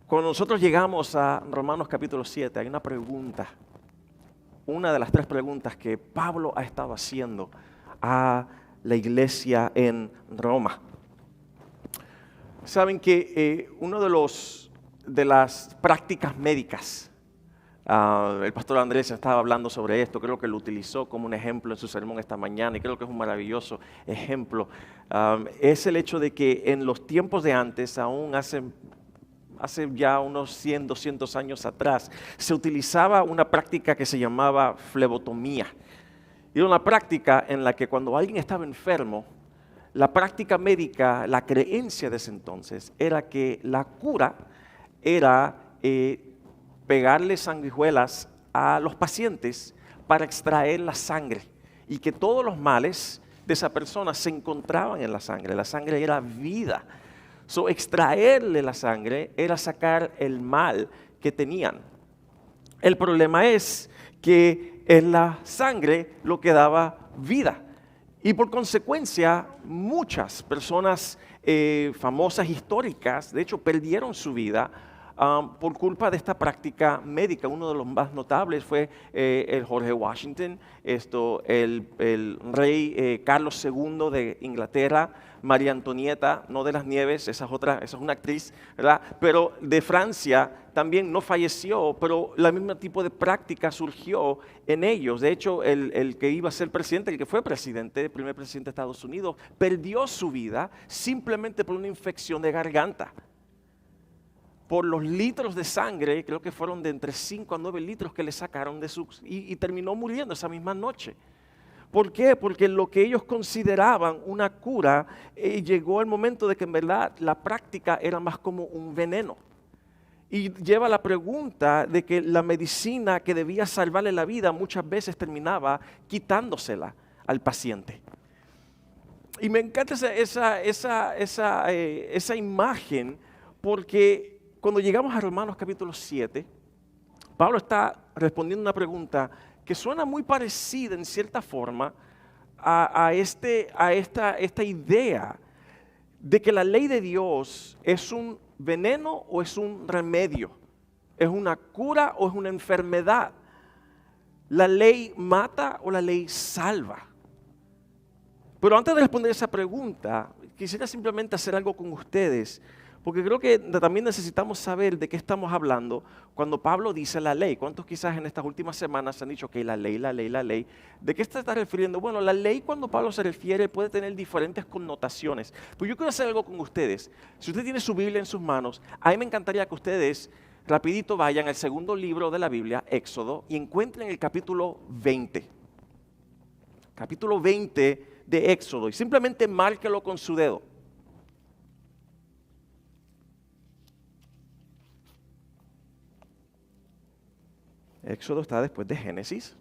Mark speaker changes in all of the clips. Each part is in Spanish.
Speaker 1: Cuando nosotros llegamos a Romanos capítulo 7, hay una pregunta, una de las 3 preguntas que Pablo ha estado haciendo a la iglesia en Roma. Saben que uno de las prácticas médicas, el pastor Andrés estaba hablando sobre esto, creo que lo utilizó como un ejemplo en su sermón esta mañana y creo que es un maravilloso ejemplo, es el hecho de que en los tiempos de antes, aún hace ya unos 100, 200 años atrás, se utilizaba una práctica que se llamaba flebotomía. Era una práctica en la que cuando alguien estaba enfermo, la práctica médica, la creencia de ese entonces, era que la cura era pegarle sanguijuelas a los pacientes para extraer la sangre y que todos los males de esa persona se encontraban en la sangre. La sangre era vida. Extraerle la sangre era sacar el mal que tenían. El problema es que en la sangre lo que daba vida. Y por consecuencia, muchas personas famosas, históricas, de hecho, perdieron su vida por culpa de esta práctica médica. Uno de los más notables fue el George Washington, el rey Carlos II de Inglaterra, María Antonieta, no de las Nieves, esa es una actriz, ¿verdad? Pero de Francia también no falleció, pero el mismo tipo de práctica surgió en ellos. De hecho, el que iba a ser presidente, el que fue presidente, el primer presidente de Estados Unidos, perdió su vida simplemente por una infección de garganta. Por los litros de sangre, creo que fueron de entre 5 a 9 litros que le sacaron y terminó muriendo esa misma noche. ¿Por qué? Porque lo que ellos consideraban una cura, llegó el momento de que en verdad la práctica era más como un veneno. Y lleva a la pregunta de que la medicina que debía salvarle la vida muchas veces terminaba quitándosela al paciente. Y me encanta esa imagen porque cuando llegamos a Romanos capítulo 7, Pablo está respondiendo una pregunta que suena muy parecida en cierta forma a esta idea de que la ley de Dios es un veneno o es un remedio, es una cura o es una enfermedad. ¿La ley mata o la ley salva? Pero antes de responder esa pregunta, quisiera simplemente hacer algo con ustedes, porque creo que también necesitamos saber de qué estamos hablando cuando Pablo dice la ley. ¿Cuántos quizás en estas últimas semanas han dicho que la ley? ¿De qué se está refiriendo? Bueno, la ley cuando Pablo se refiere puede tener diferentes connotaciones. Pero yo quiero hacer algo con ustedes. Si usted tiene su Biblia en sus manos, a mí me encantaría que ustedes rapidito vayan al segundo libro de la Biblia, Éxodo, y encuentren el capítulo 20. Capítulo 20 de Éxodo. Y simplemente márquelo con su dedo. Éxodo está después de Génesis.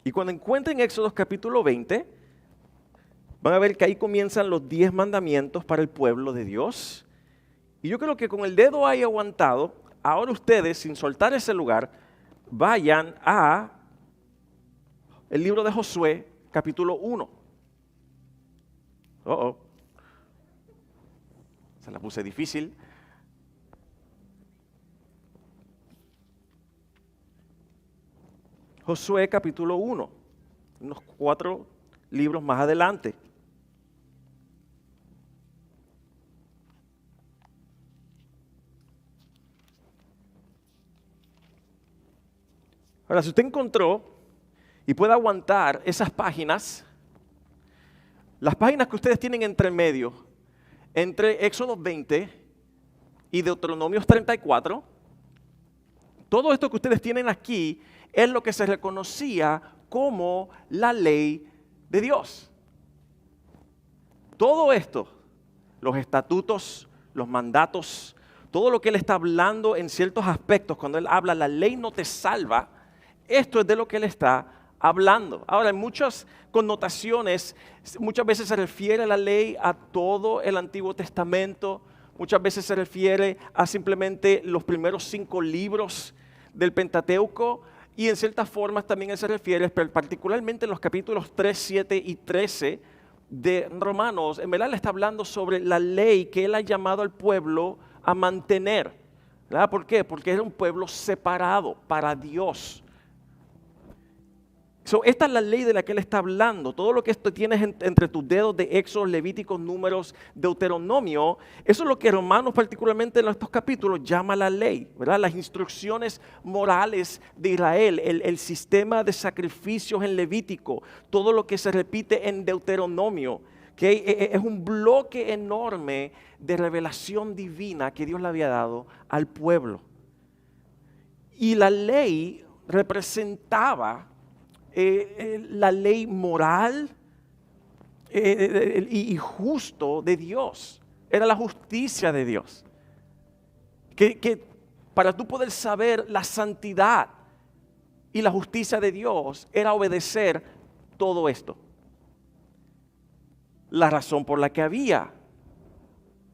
Speaker 1: Y cuando encuentren Éxodo capítulo 20, van a ver que ahí comienzan los 10 mandamientos para el pueblo de Dios. Y yo creo que con el dedo ahí aguantado, ahora ustedes, sin soltar ese lugar, vayan a el libro de Josué, capítulo 1. Se la puse difícil. Josué capítulo 1, unos 4 libros más adelante. Ahora, si usted encontró y puede aguantar esas páginas, las páginas que ustedes tienen entre medio, entre Éxodo 20 y Deuteronomios 34, todo esto que ustedes tienen aquí es lo que se reconocía como la ley de Dios. Todo esto, los estatutos, los mandatos, todo lo que él está hablando en ciertos aspectos, cuando él habla, la ley no te salva, esto es de lo que él está hablando. Ahora, en muchas connotaciones, muchas veces se refiere a la ley a todo el Antiguo Testamento, muchas veces se refiere a simplemente los primeros 5 libros del Pentateuco, y en ciertas formas también él se refiere, particularmente en los capítulos 3, 7 y 13, de Romanos, en verdad le está hablando sobre la ley que él ha llamado al pueblo a mantener. ¿Verdad? ¿Por qué? Porque era un pueblo separado para Dios. Esta es la ley de la que él está hablando. Todo lo que esto tienes entre tus dedos de Éxodo, Levíticos, Números, Deuteronomio, eso es lo que Romanos, particularmente en estos capítulos, llama la ley, ¿verdad? Las instrucciones morales de Israel, el sistema de sacrificios en Levítico, todo lo que se repite en Deuteronomio, que es un bloque enorme de revelación divina que Dios le había dado al pueblo. Y la ley representaba la ley moral y justo de Dios. Era la justicia de Dios. Que para tú poder saber la santidad y la justicia de Dios era obedecer todo esto. La razón por la que había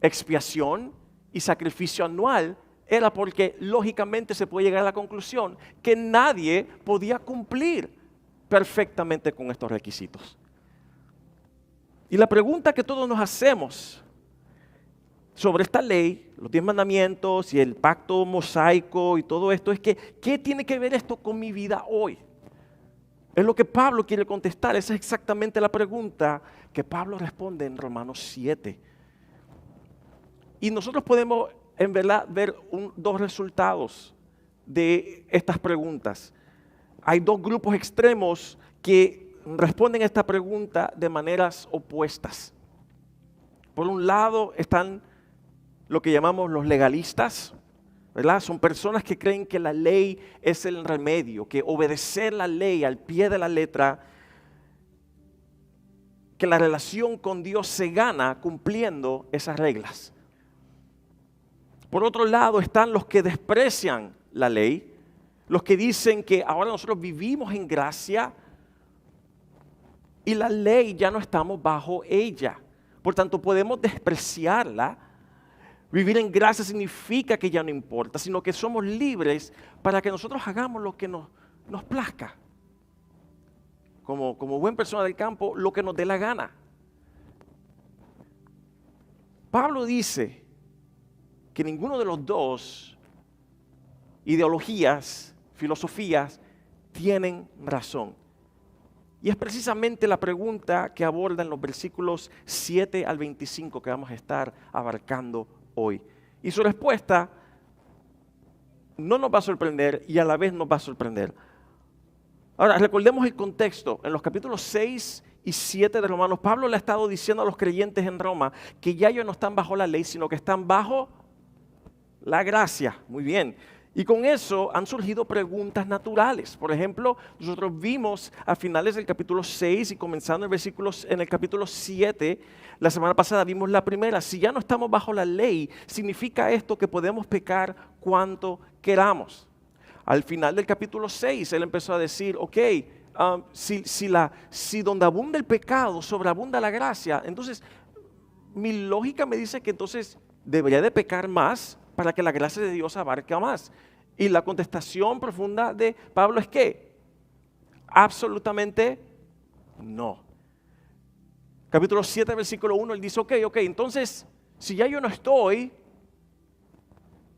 Speaker 1: expiación y sacrificio anual era porque lógicamente se puede llegar a la conclusión que nadie podía cumplir perfectamente con estos requisitos. Y la pregunta que todos nos hacemos sobre esta ley, los 10 mandamientos y el pacto mosaico y todo esto es que, ¿qué tiene que ver esto con mi vida hoy? Es lo que Pablo quiere contestar. Esa es exactamente la pregunta que Pablo responde en Romanos 7. Y nosotros podemos en verdad ver dos resultados de estas preguntas. Hay dos grupos extremos que responden a esta pregunta de maneras opuestas. Por un lado están lo que llamamos los legalistas, ¿verdad? Son personas que creen que la ley es el remedio, que obedecer la ley al pie de la letra, que la relación con Dios se gana cumpliendo esas reglas. Por otro lado están los que desprecian la ley, los que dicen que ahora nosotros vivimos en gracia y la ley ya no estamos bajo ella. Por tanto, podemos despreciarla. Vivir en gracia significa que ya no importa, sino que somos libres para que nosotros hagamos lo que nos plazca. Como buena persona del campo, lo que nos dé la gana. Pablo dice que ninguno de los dos ideologías, filosofías, tienen razón. Y es precisamente la pregunta que aborda en los versículos 7 al 25 que vamos a estar abarcando hoy. Y su respuesta no nos va a sorprender y a la vez nos va a sorprender. Ahora, recordemos el contexto. En los capítulos 6 y 7 de Romanos, Pablo le ha estado diciendo a los creyentes en Roma que ya ellos no están bajo la ley, sino que están bajo la gracia. Muy bien. Y con eso han surgido preguntas naturales. Por ejemplo, nosotros vimos a finales del capítulo 6 y comenzando en el capítulo 7, la semana pasada vimos la primera. Si ya no estamos bajo la ley, significa esto que podemos pecar cuanto queramos. Al final del capítulo 6, él empezó a decir, ok, si donde abunda el pecado, sobreabunda la gracia, entonces mi lógica me dice que entonces debería de pecar más para que la gracia de Dios abarque más. Y la contestación profunda de Pablo es que absolutamente no. Capítulo 7, versículo 1, él dice, ok, entonces, si ya yo no estoy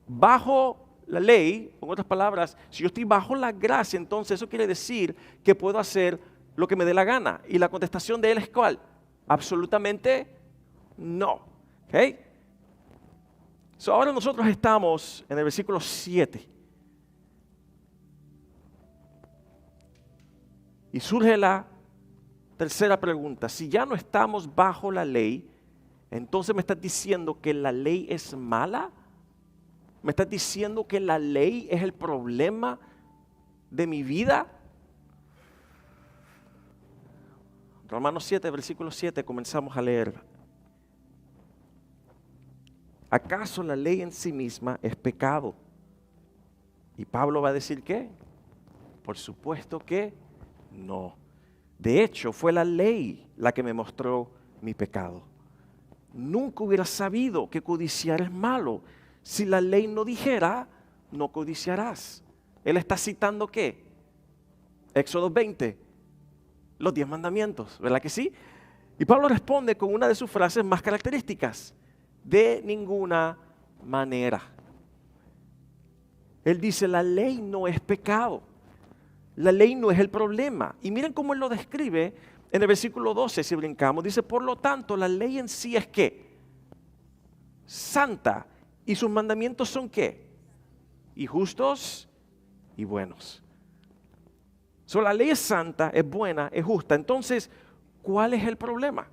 Speaker 1: bajo la ley, en otras palabras, si yo estoy bajo la gracia, entonces eso quiere decir que puedo hacer lo que me dé la gana. Y la contestación de él es ¿cuál? Absolutamente no. ¿Ok? Ahora nosotros estamos en el versículo 7. Y surge la tercera pregunta. Si ya no estamos bajo la ley, entonces me estás diciendo que la ley es mala. ¿Me estás diciendo que la ley es el problema de mi vida? Romanos 7, versículo 7, comenzamos a leer. ¿Acaso la ley en sí misma es pecado? Y Pablo va a decir ¿qué? Por supuesto que no. De hecho, fue la ley la que me mostró mi pecado. Nunca hubiera sabido que codiciar es malo. Si la ley no dijera, no codiciarás. Él está citando ¿qué? Éxodo 20, los 10 mandamientos, ¿verdad que sí? Y Pablo responde con una de sus frases más características: de ninguna manera. Él dice, la ley no es pecado. La ley no es el problema. Y miren cómo él lo describe en el versículo 12, si brincamos. Dice, por lo tanto, la ley en sí es ¿qué? Santa. ¿Y sus mandamientos son qué? Y justos y buenos. La ley es santa, es buena, es justa. Entonces, ¿cuál es el problema?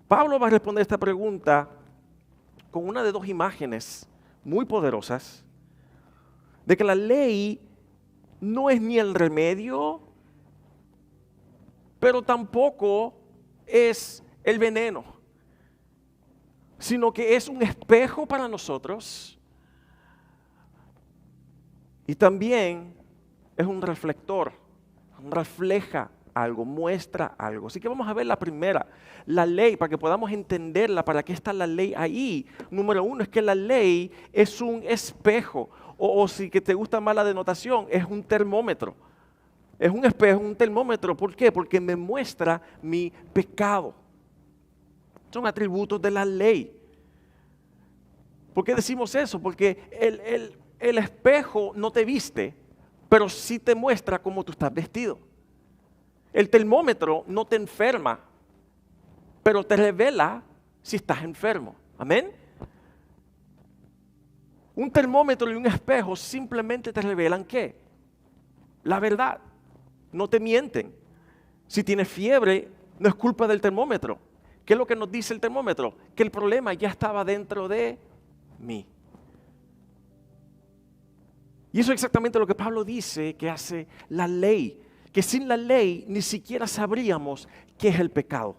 Speaker 1: Pablo va a responder esta pregunta con una de dos imágenes muy poderosas de que la ley no es ni el remedio, pero tampoco es el veneno, sino que es un espejo para nosotros y también es un reflector, refleja algo, muestra algo. Así que vamos a ver la primera, la ley, para que podamos entenderla, para qué está la ley ahí. Número uno es que la ley es un espejo, o si que te gusta más la denotación, es un termómetro. Es un espejo, un termómetro. ¿Por qué? Porque me muestra mi pecado. Son atributos de la ley. ¿Por qué decimos eso? Porque el espejo no te viste, pero sí te muestra cómo tú estás vestido. El termómetro no te enferma, pero te revela si estás enfermo. Amén. Un termómetro y un espejo simplemente te revelan ¿qué? La verdad. No te mienten. Si tienes fiebre, no es culpa del termómetro. ¿Qué es lo que nos dice el termómetro? Que el problema ya estaba dentro de mí. Y eso es exactamente lo que Pablo dice que hace la ley. Que sin la ley ni siquiera sabríamos qué es el pecado.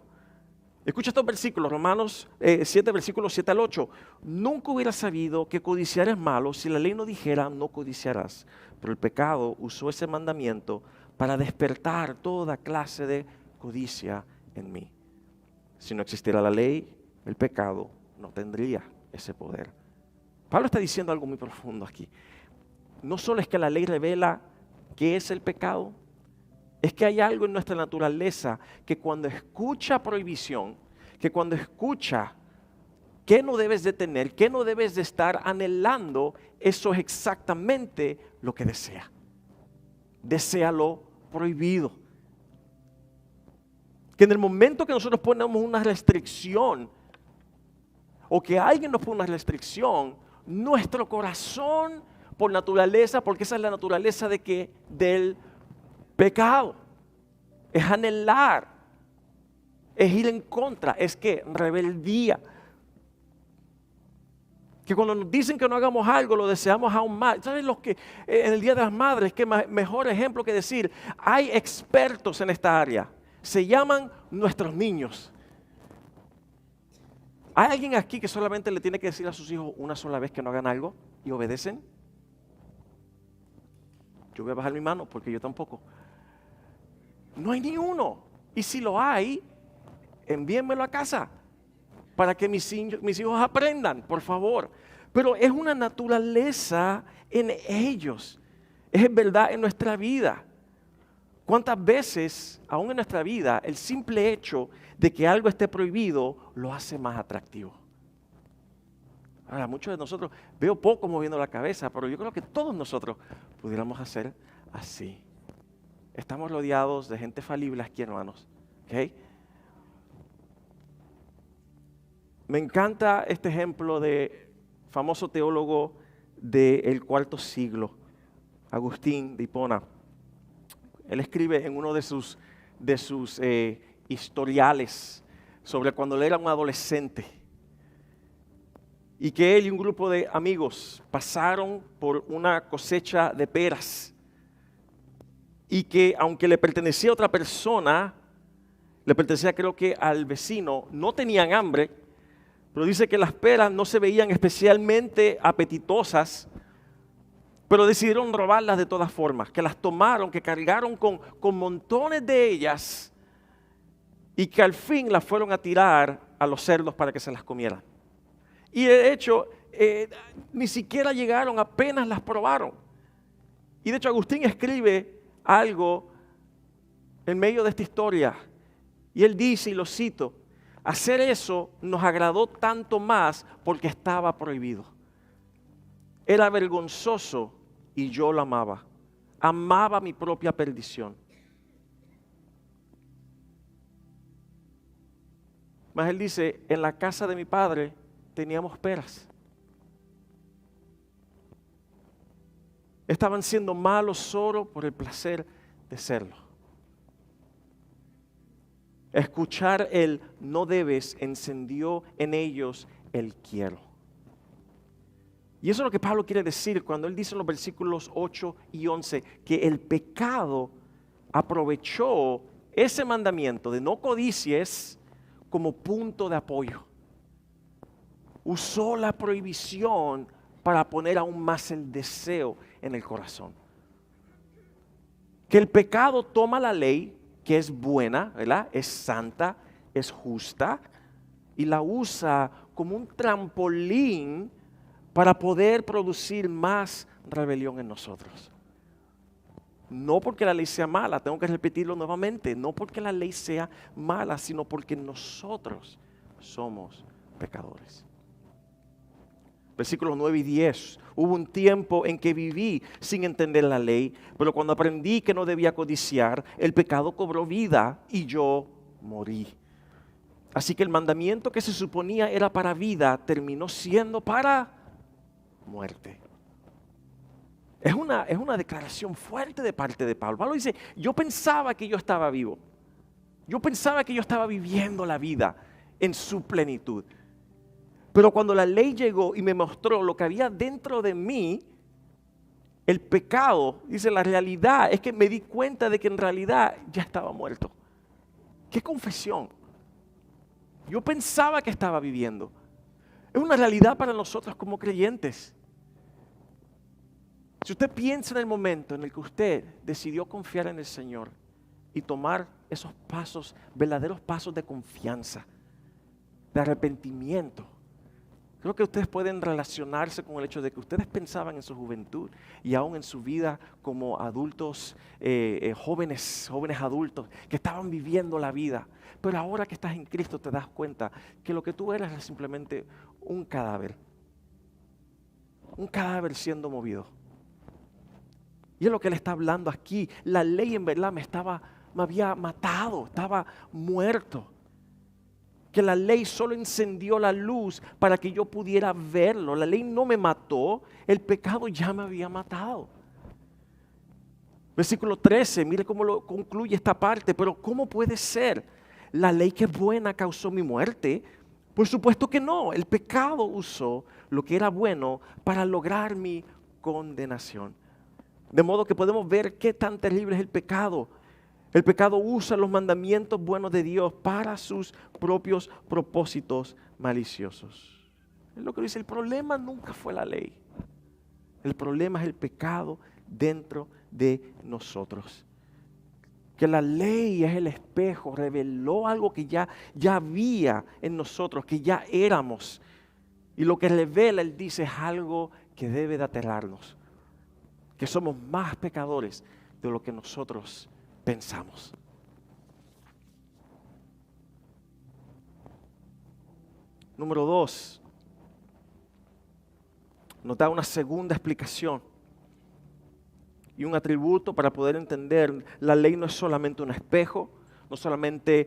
Speaker 1: Escucha estos versículos, Romanos 7, versículos 7 al 8. Nunca hubiera sabido que codiciar es malo si la ley no dijera no codiciarás. Pero el pecado usó ese mandamiento para despertar toda clase de codicia en mí. Si no existiera la ley, el pecado no tendría ese poder. Pablo está diciendo algo muy profundo aquí. No solo es que la ley revela qué es el pecado, es que hay algo en nuestra naturaleza que cuando escucha prohibición, que cuando escucha qué no debes de tener, qué no debes de estar anhelando, eso es exactamente lo que desea. Desea lo prohibido. Que en el momento que nosotros ponemos una restricción, o que alguien nos pone una restricción, nuestro corazón por naturaleza, porque esa es la naturaleza de que del pecado, es anhelar, es ir en contra, es que rebeldía. Que cuando nos dicen que no hagamos algo, lo deseamos aún más. ¿Saben los que en el Día de las Madres, qué mejor ejemplo que decir? Hay expertos en esta área, se llaman nuestros niños. ¿Hay alguien aquí que solamente le tiene que decir a sus hijos una sola vez que no hagan algo y obedecen? Yo voy a bajar mi mano porque yo tampoco. No hay ni uno. Y si lo hay, envíenmelo a casa para que mis hijos aprendan, por favor. Pero es una naturaleza en ellos. Es verdad en nuestra vida. ¿Cuántas veces, aún en nuestra vida, el simple hecho de que algo esté prohibido lo hace más atractivo? Ahora, muchos de nosotros, veo poco moviendo la cabeza, pero yo creo que todos nosotros pudiéramos hacer así. Estamos rodeados de gente falible aquí, hermanos. ¿Okay? Me encanta este ejemplo de famoso teólogo del cuarto siglo, Agustín de Hipona. Él escribe en uno de sus historiales sobre cuando él era un adolescente y que él y un grupo de amigos pasaron por una cosecha de peras y que aunque le pertenecía a otra persona, le pertenecía creo que al vecino, no tenían hambre, pero dice que las peras no se veían especialmente apetitosas, pero decidieron robarlas de todas formas, que las tomaron, que cargaron con montones de ellas y que al fin las fueron a tirar a los cerdos para que se las comieran. Y de hecho, ni siquiera llegaron, apenas las probaron. Y de hecho Agustín escribe algo en medio de esta historia Y él dice, y lo cito, hacer eso nos agradó tanto más porque estaba prohibido. Era vergonzoso y yo lo amaba. Amaba mi propia perdición. Mas él dice, en la casa de mi padre teníamos peras. Estaban siendo malos solo por el placer de serlo. Escuchar el no debes encendió en ellos el quiero. Y eso es lo que Pablo quiere decir cuando él dice en los versículos 8 y 11 que el pecado aprovechó ese mandamiento de no codicies como punto de apoyo. Usó la prohibición para poner aún más el deseo en el corazón. Que el pecado toma la ley, que es buena, ¿verdad? Es santa, es justa, y la usa como un trampolín para poder producir más rebelión en nosotros. No porque la ley sea mala, tengo que repetirlo nuevamente, no porque la ley sea mala, sino porque nosotros somos pecadores. Versículos 9 y 10. Hubo un tiempo en que viví sin entender la ley, pero cuando aprendí que no debía codiciar, el pecado cobró vida y yo morí. Así que el mandamiento que se suponía era para vida terminó siendo para muerte. Es una declaración fuerte de parte de Pablo. Pablo dice, yo pensaba que yo estaba vivo. Yo pensaba que yo estaba viviendo la vida en su plenitud. Pero cuando la ley llegó y me mostró lo que había dentro de mí, el pecado, dice, la realidad es que me di cuenta de que en realidad ya estaba muerto. ¡Qué confesión! Yo pensaba que estaba viviendo. Es una realidad para nosotros como creyentes. Si usted piensa en el momento en el que usted decidió confiar en el Señor y tomar esos pasos, verdaderos pasos de confianza, de arrepentimiento, creo que ustedes pueden relacionarse con el hecho de que ustedes pensaban en su juventud y aún en su vida como adultos, jóvenes adultos que estaban viviendo la vida. Pero ahora que estás en Cristo te das cuenta que lo que tú eras era simplemente un cadáver siendo movido. Y es lo que él está hablando aquí. La ley en verdad me había matado, estaba muerto. Que la ley solo encendió la luz para que yo pudiera verlo. La ley no me mató, el pecado ya me había matado. Versículo 13, mire cómo lo concluye esta parte. Pero ¿cómo puede ser? ¿La ley que es buena causó mi muerte? Por supuesto que no. El pecado usó lo que era bueno para lograr mi condenación. De modo que podemos ver qué tan terrible es el pecado. El pecado usa los mandamientos buenos de Dios para sus propios propósitos maliciosos. Es lo que dice, el problema nunca fue la ley. El problema es el pecado dentro de nosotros. Que la ley es el espejo, reveló algo que ya había en nosotros, que ya éramos. Y lo que revela, él dice, es algo que debe de aterrarnos. Que somos más pecadores de lo que nosotros pensamos. Número 2, nos da una segunda explicación y un atributo para poder entender. La ley no es solamente un espejo, no solamente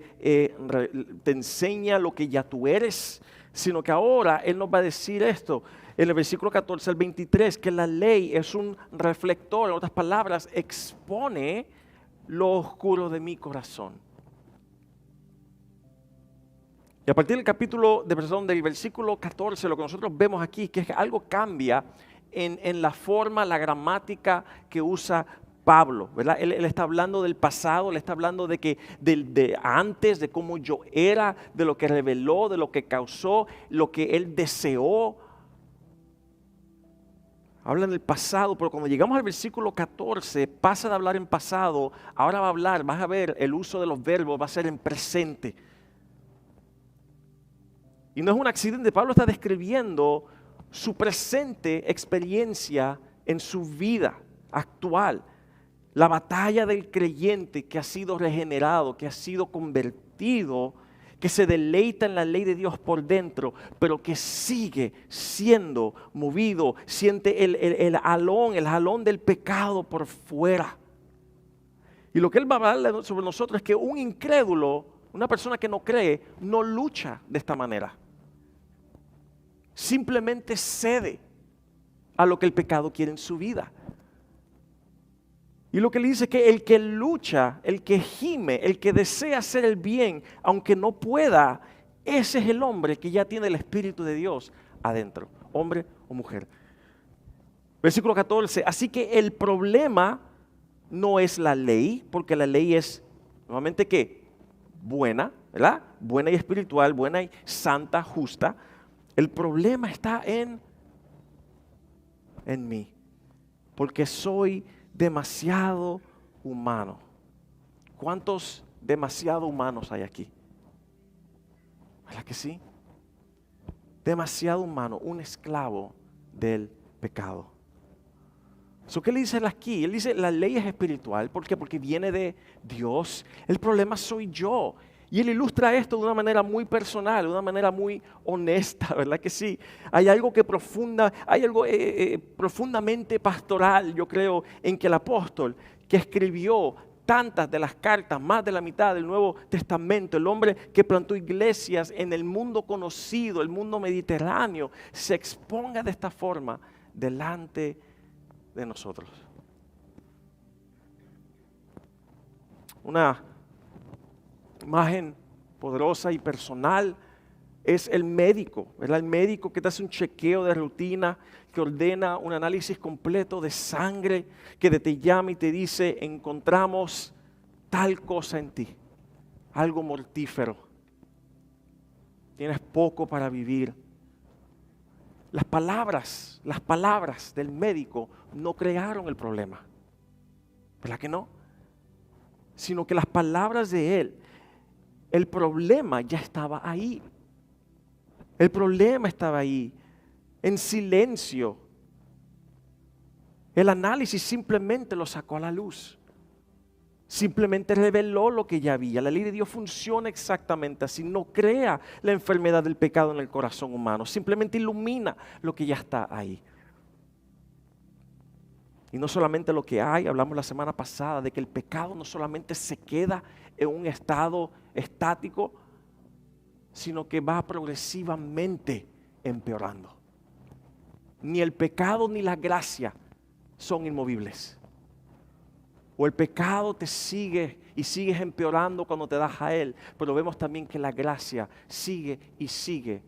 Speaker 1: te enseña lo que ya tú eres, sino que ahora él nos va a decir esto en el versículo 14 al 23, que la ley es un reflector, en otras palabras, expone lo oscuro de mi corazón. Y a partir del versículo 14, lo que nosotros vemos aquí es que algo cambia en la forma, la gramática que usa Pablo, ¿verdad? Él está hablando del pasado, él está hablando de antes, de cómo yo era, de lo que reveló, de lo que causó, lo que él deseó. Habla en el pasado, pero cuando llegamos al versículo 14, pasa de hablar en pasado, ahora va a hablar, vas a ver, el uso de los verbos va a ser en presente. Y no es un accidente, Pablo está describiendo su presente experiencia en su vida actual. La batalla del creyente que ha sido regenerado, que ha sido convertido, que se deleita en la ley de Dios por dentro, pero que sigue siendo movido, siente el jalón del pecado por fuera. Y lo que Él va a hablar sobre nosotros es que un incrédulo, una persona que no cree, no lucha de esta manera. Simplemente cede a lo que el pecado quiere en su vida. Y lo que le dice es que el que lucha, el que gime, el que desea hacer el bien, aunque no pueda, ese es el hombre que ya tiene el Espíritu de Dios adentro, hombre o mujer. Versículo 14, así que el problema no es la ley, porque la ley es, nuevamente, ¿qué? Buena, ¿verdad? Buena y espiritual, buena y santa, justa. El problema está en mí, porque soy demasiado humano. ¿Cuántos demasiado humanos hay aquí? ¿Verdad que sí? Demasiado humano, un esclavo del pecado. ¿Qué le dice él aquí? Él dice, la ley es espiritual. ¿Por qué? Porque viene de Dios. El problema soy yo. Y él ilustra esto de una manera muy personal, de una manera muy honesta, ¿verdad que sí? Hay algo profundamente pastoral, yo creo, en que el apóstol que escribió tantas de las cartas, más de la mitad del Nuevo Testamento, el hombre que plantó iglesias en el mundo conocido, el mundo mediterráneo, se exponga de esta forma delante de nosotros. Una imagen poderosa y personal es el médico, ¿verdad? El médico que te hace un chequeo de rutina, que ordena un análisis completo de sangre, que te llama y te dice, encontramos tal cosa en ti, algo mortífero, tienes poco para vivir. Las palabras del médico no crearon el problema, ¿verdad que no? Sino que las palabras de él, el problema ya estaba ahí. El problema estaba ahí, en silencio. El análisis simplemente lo sacó a la luz. Simplemente reveló lo que ya había. La ley de Dios funciona exactamente así. No crea la enfermedad del pecado en el corazón humano. Simplemente ilumina lo que ya está ahí. Y no solamente lo que hay, hablamos la semana pasada de que el pecado no solamente se queda en un estado estático, sino que va progresivamente empeorando. Ni el pecado ni la gracia son inmovibles. O el pecado te sigue y sigues empeorando cuando te das a él, pero vemos también que la gracia sigue y sigue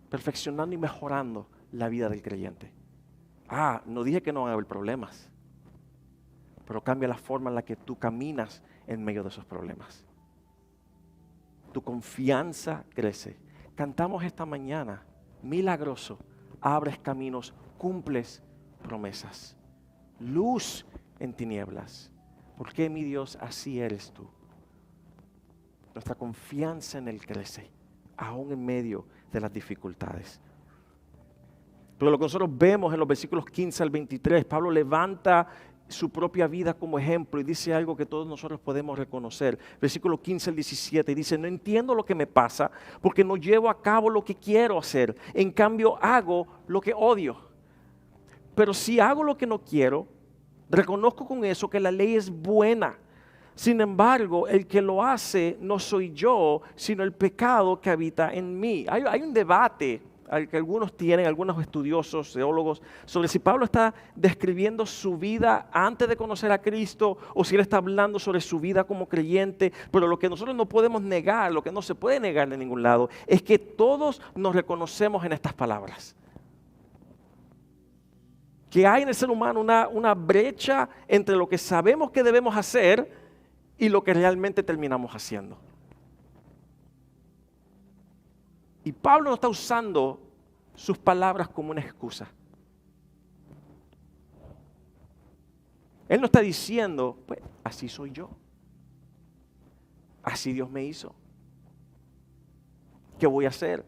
Speaker 1: perfeccionando y mejorando la vida del creyente. No dije que no van a haber problemas, pero cambia la forma en la que tú caminas en medio de esos problemas. Tu confianza crece. Cantamos esta mañana, milagroso, abres caminos, cumples promesas. Luz en tinieblas. ¿Por qué, mi Dios, así eres tú? Nuestra confianza en Él crece, aún en medio de las dificultades. Pero lo que nosotros vemos en los versículos 15 al 23, Pablo levanta su propia vida como ejemplo y dice algo que todos nosotros podemos reconocer. Versículo 15 al 17 dice, no entiendo lo que me pasa porque no llevo a cabo lo que quiero hacer. En cambio hago lo que odio. Pero si hago lo que no quiero, reconozco con eso que la ley es buena. Sin embargo, el que lo hace no soy yo, sino el pecado que habita en mí. Hay un debate que algunos tienen, algunos estudiosos, teólogos, sobre si Pablo está describiendo su vida antes de conocer a Cristo o si él está hablando sobre su vida como creyente. Pero lo que nosotros no podemos negar, lo que no se puede negar de ningún lado, es que todos nos reconocemos en estas palabras. Que hay en el ser humano una brecha entre lo que sabemos que debemos hacer y lo que realmente terminamos haciendo. Y Pablo no está usando sus palabras como una excusa. Él no está diciendo, pues así soy yo. Así Dios me hizo. ¿Qué voy a hacer?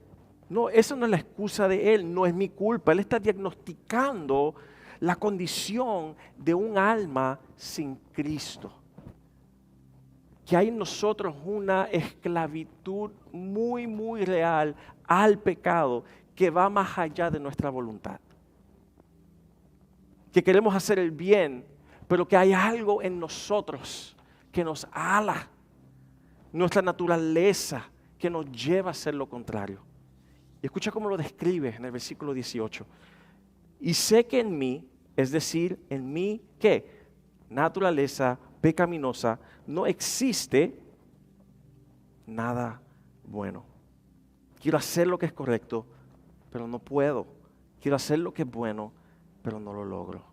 Speaker 1: No, eso no es la excusa de él, no es mi culpa. Él está diagnosticando la condición de un alma sin Cristo. Que hay en nosotros una esclavitud muy, muy real al pecado que va más allá de nuestra voluntad. Que queremos hacer el bien, pero que hay algo en nosotros que nos ala, nuestra naturaleza, que nos lleva a hacer lo contrario. Y escucha cómo lo describe en el versículo 18. Y sé que en mí, es decir, en mí, ¿qué? Naturaleza pecaminosa, no existe nada bueno. Quiero hacer lo que es correcto, pero no puedo. Quiero hacer lo que es bueno, pero no lo logro.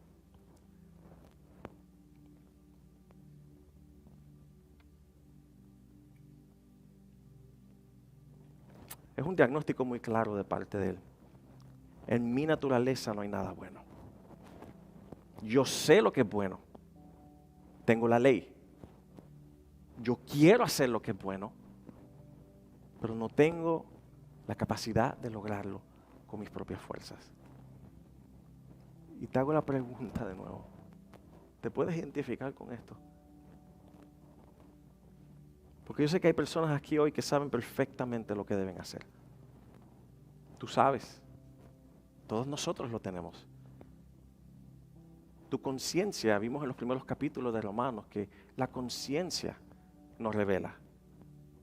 Speaker 1: Es un diagnóstico muy claro de parte de él. En mi naturaleza no hay nada bueno. Yo sé lo que es bueno. Tengo la ley. Yo quiero hacer lo que es bueno, pero no tengo la capacidad de lograrlo con mis propias fuerzas. Y te hago la pregunta de nuevo. ¿Te puedes identificar con esto? Porque yo sé que hay personas aquí hoy que saben perfectamente lo que deben hacer. Tú sabes. Todos nosotros lo tenemos. Tu conciencia, vimos en los primeros capítulos de Romanos que la conciencia nos revela.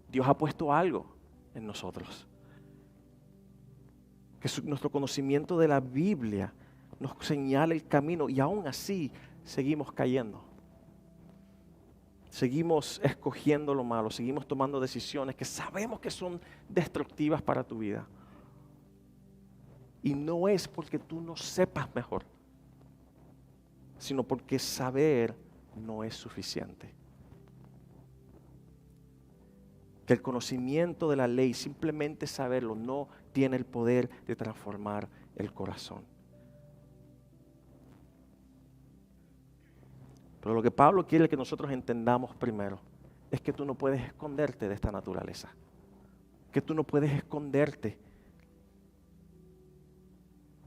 Speaker 1: Dios ha puesto algo en nosotros. Que nuestro conocimiento de la Biblia nos señala el camino y aún así seguimos cayendo. Seguimos escogiendo lo malo, seguimos tomando decisiones que sabemos que son destructivas para tu vida. Y no es porque tú no sepas mejor, sino porque saber no es suficiente. Que el conocimiento de la ley, simplemente saberlo, no tiene el poder de transformar el corazón. Pero lo que Pablo quiere que nosotros entendamos primero es que tú no puedes esconderte de esta naturaleza. Que tú no puedes esconderte.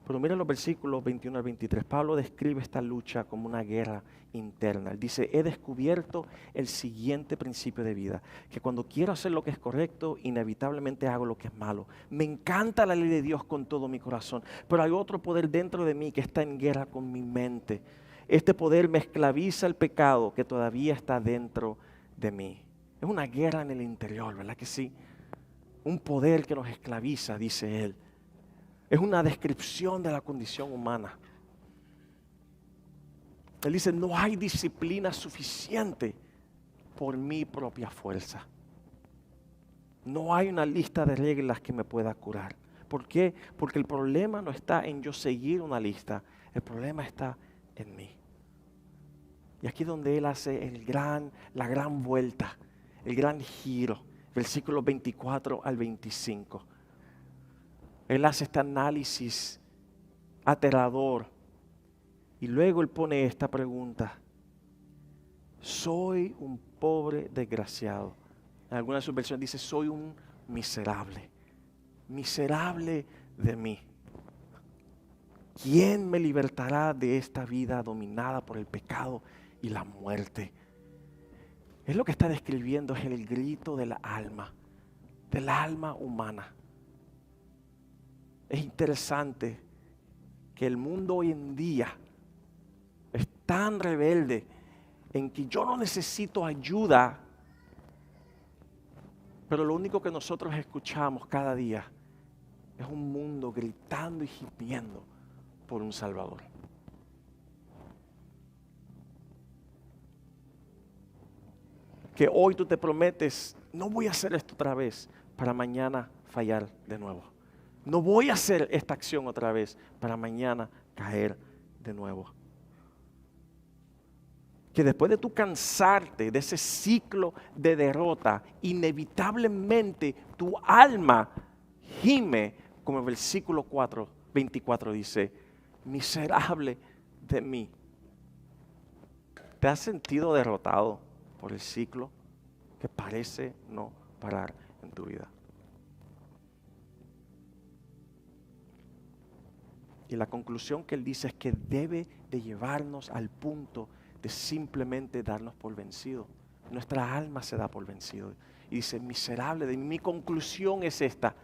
Speaker 1: Pero mira los versículos 21 al 23. Pablo describe esta lucha como una guerra interna. Él dice, he descubierto el siguiente principio de vida. Que cuando quiero hacer lo que es correcto, inevitablemente hago lo que es malo. Me encanta la ley de Dios con todo mi corazón. Pero hay otro poder dentro de mí que está en guerra con mi mente. Este poder me esclaviza al pecado que todavía está dentro de mí. Es una guerra en el interior, ¿verdad que sí? Un poder que nos esclaviza, dice él. Es una descripción de la condición humana. Él dice, no hay disciplina suficiente por mi propia fuerza. No hay una lista de reglas que me pueda curar. ¿Por qué? Porque el problema no está en yo seguir una lista. El problema está en mí. Y aquí es donde él hace la gran vuelta, el gran giro, versículos 24 al 25. Él hace este análisis aterrador y luego él pone esta pregunta. Soy un pobre desgraciado. En alguna de sus versiones dice, soy un miserable. Miserable de mí. ¿Quién me libertará de esta vida dominada por el pecado y la muerte? Es lo que está describiendo, es el grito del alma humana. Es interesante que el mundo hoy en día es tan rebelde en que yo no necesito ayuda, pero lo único que nosotros escuchamos cada día es un mundo gritando y gimiendo por un Salvador. Que hoy tú te prometes, no voy a hacer esto otra vez para mañana fallar de nuevo. No voy a hacer esta acción otra vez para mañana caer de nuevo. Que después de tú cansarte de ese ciclo de derrota, inevitablemente tu alma gime, como el versículo 24 dice, miserable de mí. ¿Te has sentido derrotado por el ciclo que parece no parar en tu vida? Y la conclusión que él dice es que debe de llevarnos al punto de simplemente darnos por vencido. Nuestra alma se da por vencido. Y dice, miserable de mí. Mi conclusión es esta: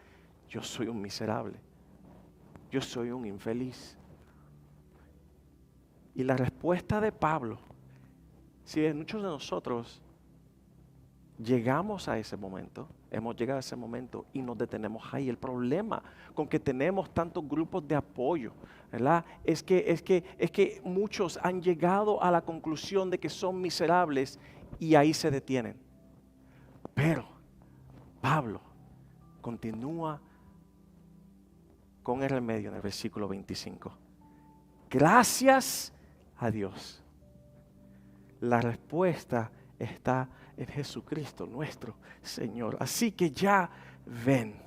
Speaker 1: yo soy un miserable. Yo soy un infeliz. Y la respuesta de Pablo, si muchos de nosotros llegamos a ese momento, hemos llegado a ese momento y nos detenemos ahí. El problema con que tenemos tantos grupos de apoyo, ¿verdad? Es que muchos han llegado a la conclusión de que son miserables y ahí se detienen. Pero Pablo continúa con el remedio en el versículo 25. Gracias a Dios. La respuesta está en Jesucristo, nuestro Señor. Así que ya ven,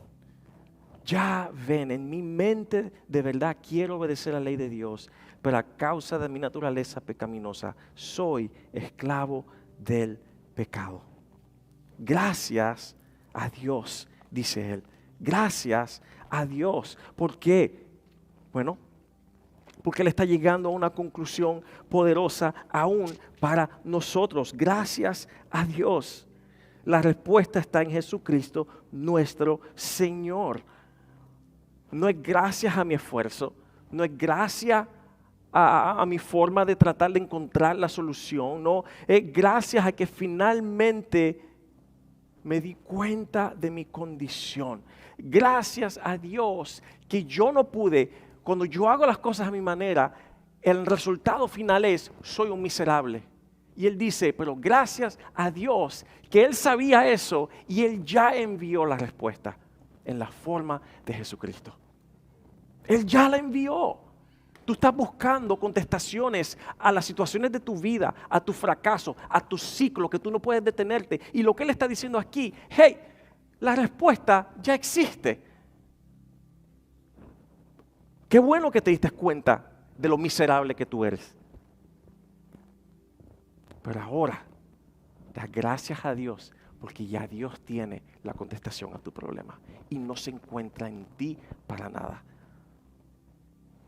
Speaker 1: en mi mente de verdad quiero obedecer la ley de Dios, pero a causa de mi naturaleza pecaminosa soy esclavo del pecado. Gracias a Dios, dice él. Gracias a Dios. ¿Por qué? Bueno, porque él está llegando a una conclusión poderosa aún para nosotros. Gracias a Dios. La respuesta está en Jesucristo, nuestro Señor. No es gracias a mi esfuerzo, no es gracias a mi forma de tratar de encontrar la solución, no, es gracias a que finalmente me di cuenta de mi condición. Gracias a Dios que yo no pude. Cuando yo hago las cosas a mi manera, el resultado final es, soy un miserable. Y él dice, pero gracias a Dios que él sabía eso y él ya envió la respuesta en la forma de Jesucristo. Él ya la envió. Tú estás buscando contestaciones a las situaciones de tu vida, a tu fracaso, a tu ciclo que tú no puedes detenerte. Y lo que él está diciendo aquí, hey, la respuesta ya existe. Qué bueno que te diste cuenta de lo miserable que tú eres. Pero ahora, da gracias a Dios porque ya Dios tiene la contestación a tu problema y no se encuentra en ti para nada.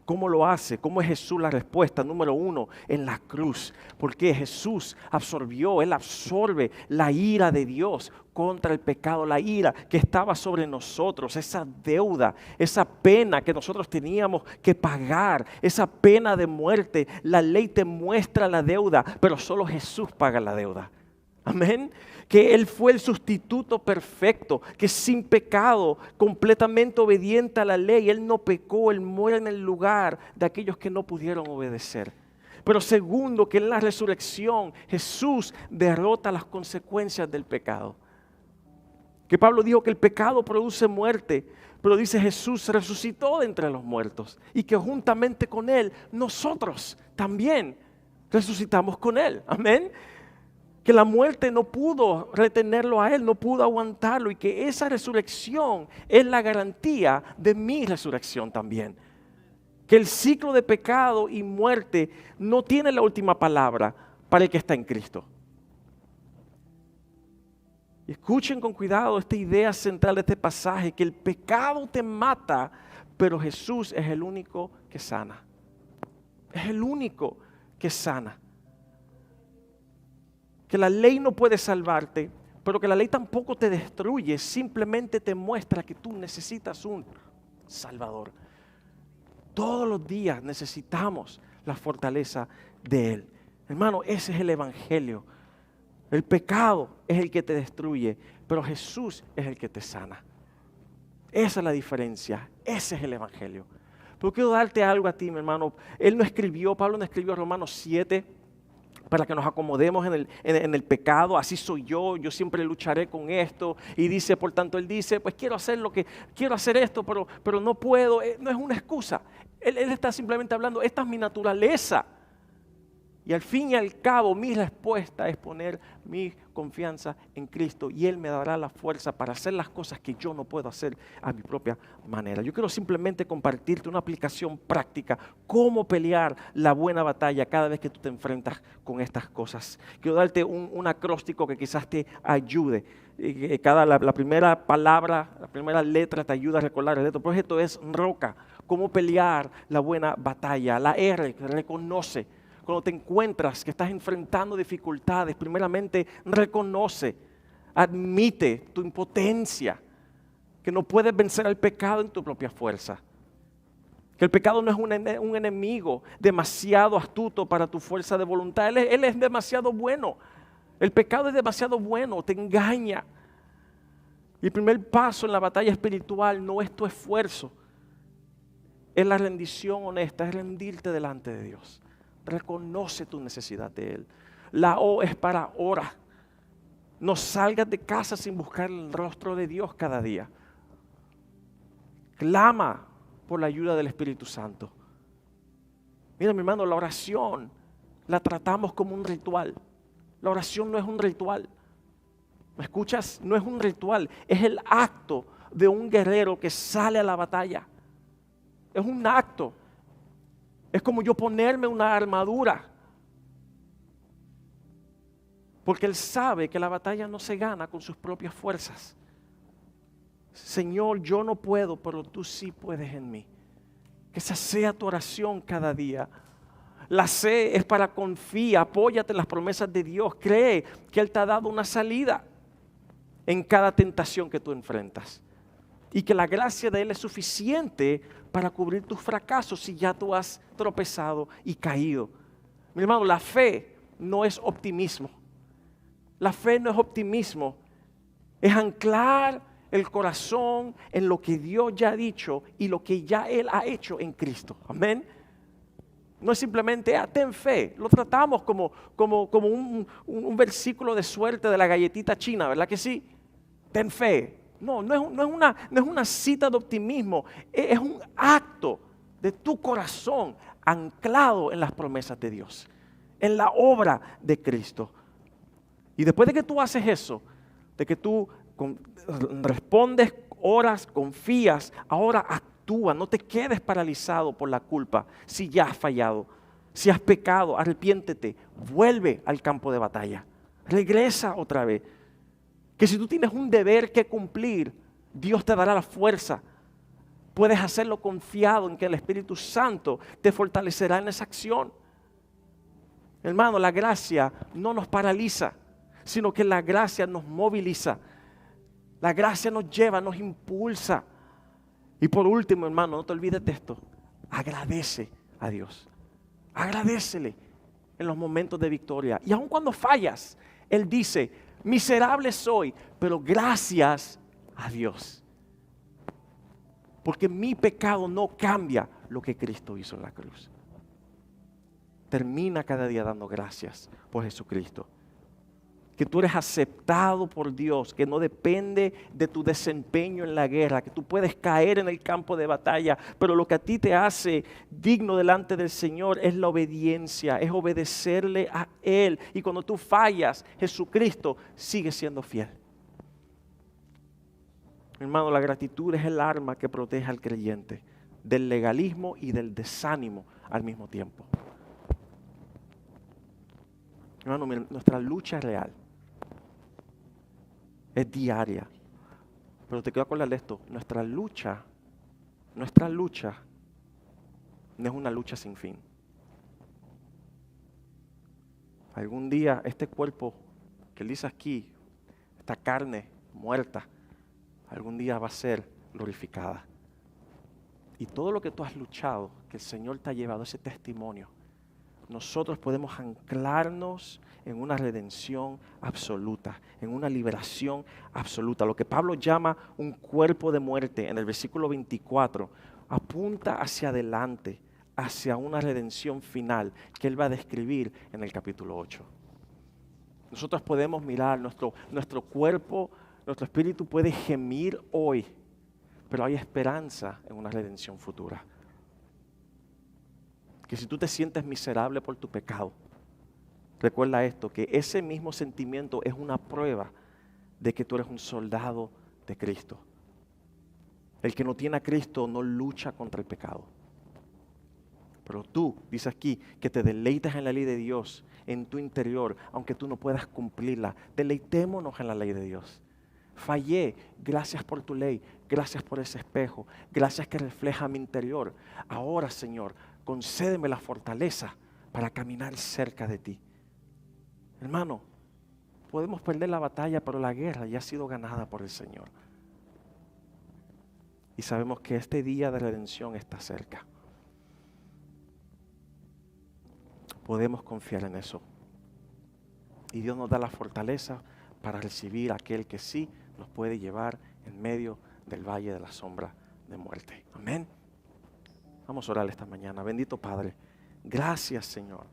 Speaker 1: ¿Cómo lo hace? ¿Cómo es Jesús la respuesta? Número 1, en la cruz. Porque Jesús él absorbe la ira de Dios contra el pecado, la ira que estaba sobre nosotros, esa deuda, esa pena que nosotros teníamos que pagar, esa pena de muerte. La ley te muestra la deuda, pero solo Jesús paga la deuda. Amén. Que Él fue el sustituto perfecto, que sin pecado, completamente obediente a la ley, Él no pecó, Él muere en el lugar de aquellos que no pudieron obedecer. Pero segundo, que en la resurrección Jesús derrota las consecuencias del pecado. Que Pablo dijo que el pecado produce muerte, pero dice Jesús resucitó de entre los muertos y que juntamente con Él nosotros también resucitamos con Él. Amén. Que la muerte no pudo retenerlo a Él, no pudo aguantarlo y que esa resurrección es la garantía de mi resurrección también. Que el ciclo de pecado y muerte no tiene la última palabra para el que está en Cristo. Escuchen con cuidado esta idea central de este pasaje, que el pecado te mata, pero Jesús es el único que sana. Es el único que sana. Que la ley no puede salvarte, pero que la ley tampoco te destruye, simplemente te muestra que tú necesitas un Salvador. Todos los días necesitamos la fortaleza de Él. Hermano, ese es el Evangelio. El pecado es el que te destruye, pero Jesús es el que te sana. Esa es la diferencia, ese es el Evangelio. Pero quiero darte algo a ti, mi hermano. Pablo no escribió Romanos 7, para que nos acomodemos en el pecado, así soy yo siempre lucharé con esto. Y dice, por tanto, él dice, pues quiero hacer esto, pero no puedo. No es una excusa. Él está simplemente hablando, esta es mi naturaleza. Y al fin y al cabo, mi respuesta es poner mi confianza en Cristo y Él me dará la fuerza para hacer las cosas que yo no puedo hacer a mi propia manera. Yo quiero simplemente compartirte una aplicación práctica, cómo pelear la buena batalla cada vez que tú te enfrentas con estas cosas. Quiero darte un acróstico que quizás te ayude. La primera palabra, la primera letra te ayuda a recordar. El otro proyecto es roca. cómo pelear la buena batalla. La R, que reconoce. Cuando te encuentras que estás enfrentando dificultades, primeramente reconoce, admite tu impotencia, que no puedes vencer al pecado en tu propia fuerza. Que el pecado no es un enemigo demasiado astuto para tu fuerza de voluntad. Él es demasiado bueno. El pecado es demasiado bueno, te engaña. Y el primer paso en la batalla espiritual no es tu esfuerzo, es la rendición honesta, es rendirte delante de Dios. Reconoce tu necesidad de Él. La O es para ora. No salgas de casa sin buscar el rostro de Dios cada día. Clama por la ayuda del Espíritu Santo. Mira, mi hermano, la oración la tratamos como un ritual. La oración no es un ritual. ¿Me escuchas? No es un ritual. Es el acto de un guerrero que sale a la batalla. Es un acto. Es como yo ponerme una armadura. Porque él sabe que la batalla no se gana con sus propias fuerzas. Señor, yo no puedo, pero tú sí puedes en mí. Que esa sea tu oración cada día. La C es para confía, apóyate en las promesas de Dios. Cree que Él te ha dado una salida en cada tentación que tú enfrentas. Y que la gracia de Él es suficiente para cubrir tus fracasos si ya tú has tropezado y caído. Mi hermano, la fe no es optimismo. La fe no es optimismo. Es anclar el corazón en lo que Dios ya ha dicho y lo que ya Él ha hecho en Cristo. Amén. No es simplemente, ten fe. Lo tratamos como un versículo de suerte de la galletita china, ¿verdad que sí? Ten fe. No es una cita de optimismo. Es un acto de tu corazón anclado en las promesas de Dios, en la obra de Cristo. Y después de que tú haces eso, de que tú respondes, oras, confías, ahora actúa, no te quedes paralizado por la culpa si ya has fallado, si has pecado, arrepiéntete, vuelve al campo de batalla, regresa otra vez. Que si tú tienes un deber que cumplir, Dios te dará la fuerza. Puedes hacerlo confiado en que el Espíritu Santo te fortalecerá en esa acción. Hermano, la gracia no nos paraliza, sino que la gracia nos moviliza. La gracia nos lleva, nos impulsa. Y por último, hermano, no te olvides de esto. Agradece a Dios. Agradécele en los momentos de victoria. Y aun cuando fallas, Él dice, miserable soy, pero gracias a Dios. Porque mi pecado no cambia lo que Cristo hizo en la cruz. Termina cada día dando gracias por Jesucristo. Que tú eres aceptado por Dios, que no depende de tu desempeño en la guerra, que tú puedes caer en el campo de batalla, pero lo que a ti te hace digno delante del Señor es la obediencia, es obedecerle a Él. Y cuando tú fallas, Jesucristo sigue siendo fiel. Hermano, la gratitud es el arma que protege al creyente del legalismo y del desánimo al mismo tiempo. Hermano, mira, nuestra lucha es real. Es diaria. Pero te quiero acordar de esto. Nuestra lucha no es una lucha sin fin. Algún día este cuerpo que él dice aquí, esta carne muerta, algún día va a ser glorificada. Y todo lo que tú has luchado, que el Señor te ha llevado, ese testimonio, nosotros podemos anclarnos en una redención absoluta, en una liberación absoluta. Lo que Pablo llama un cuerpo de muerte en el versículo 24, apunta hacia adelante, hacia una redención final que él va a describir en el capítulo 8. Nosotros podemos mirar nuestro cuerpo, nuestro espíritu puede gemir hoy, pero hay esperanza en una redención futura. Que si tú te sientes miserable por tu pecado, recuerda esto, que ese mismo sentimiento es una prueba de que tú eres un soldado de Cristo. El que no tiene a Cristo no lucha contra el pecado. Pero tú, dice aquí, que te deleitas en la ley de Dios, en tu interior, aunque tú no puedas cumplirla. Deleitémonos en la ley de Dios. Fallé, gracias por tu ley, gracias por ese espejo, gracias que refleja mi interior. Ahora, Señor, concédeme la fortaleza para caminar cerca de ti. Hermano, podemos perder la batalla, pero la guerra ya ha sido ganada por el Señor. Y sabemos que este día de redención está cerca. Podemos confiar en eso. Y Dios nos da la fortaleza para recibir a aquel que sí nos puede llevar en medio del valle de la sombra de muerte. Amén. Vamos a orar esta mañana. Bendito Padre, gracias, Señor.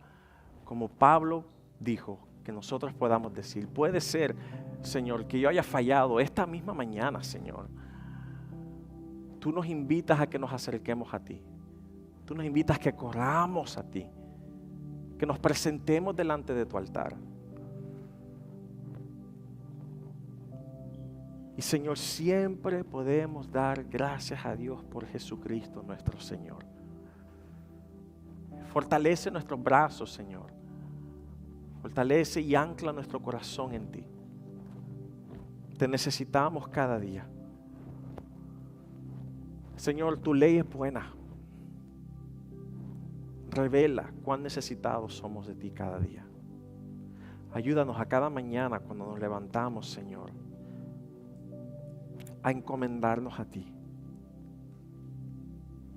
Speaker 1: Como Pablo dijo, que nosotros podamos decir, puede ser, Señor, que yo haya fallado esta misma mañana, Señor. Tú nos invitas a que nos acerquemos a ti. Tú nos invitas a que corramos a ti. Que nos presentemos delante de tu altar. Y Señor, siempre podemos dar gracias a Dios por Jesucristo nuestro Señor. Fortalece nuestros brazos, Señor. Fortalece y ancla nuestro corazón en ti. Te necesitamos cada día. Señor, tu ley es buena. Revela cuán necesitados somos de ti cada día. Ayúdanos a cada mañana cuando nos levantamos, Señor, a encomendarnos a ti,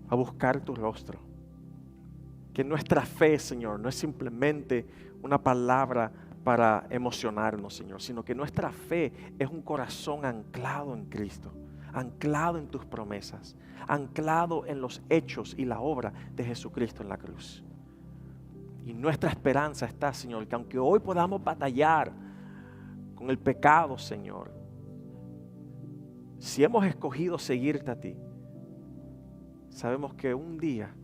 Speaker 1: a buscar tu rostro. Que nuestra fe, Señor, no es simplemente una palabra para emocionarnos, Señor, sino que nuestra fe es un corazón anclado en Cristo, anclado en tus promesas, anclado en los hechos y la obra de Jesucristo en la cruz. Y nuestra esperanza está, Señor, que aunque hoy podamos batallar con el pecado, Señor, si hemos escogido seguirte a ti, sabemos que un día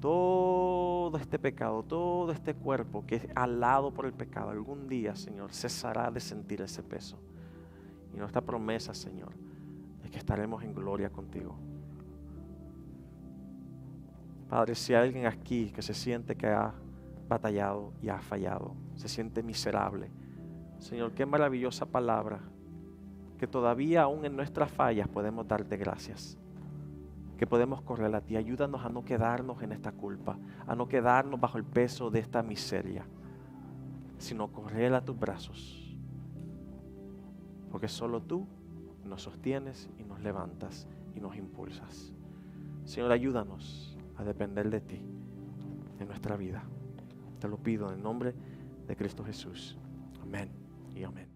Speaker 1: todo este pecado, todo este cuerpo que es alado por el pecado, algún día, Señor, cesará de sentir ese peso. Y nuestra promesa, Señor, es que estaremos en gloria contigo. Padre, si hay alguien aquí que se siente que ha batallado y ha fallado, se siente miserable, Señor, qué maravillosa palabra, que todavía aún en nuestras fallas podemos darte gracias, que podemos correr a ti. Ayúdanos a no quedarnos en esta culpa, a no quedarnos bajo el peso de esta miseria, sino correr a tus brazos, porque solo tú nos sostienes y nos levantas y nos impulsas. Señor, ayúdanos a depender de ti en nuestra vida. Te lo pido en el nombre de Cristo Jesús. Amén y amén.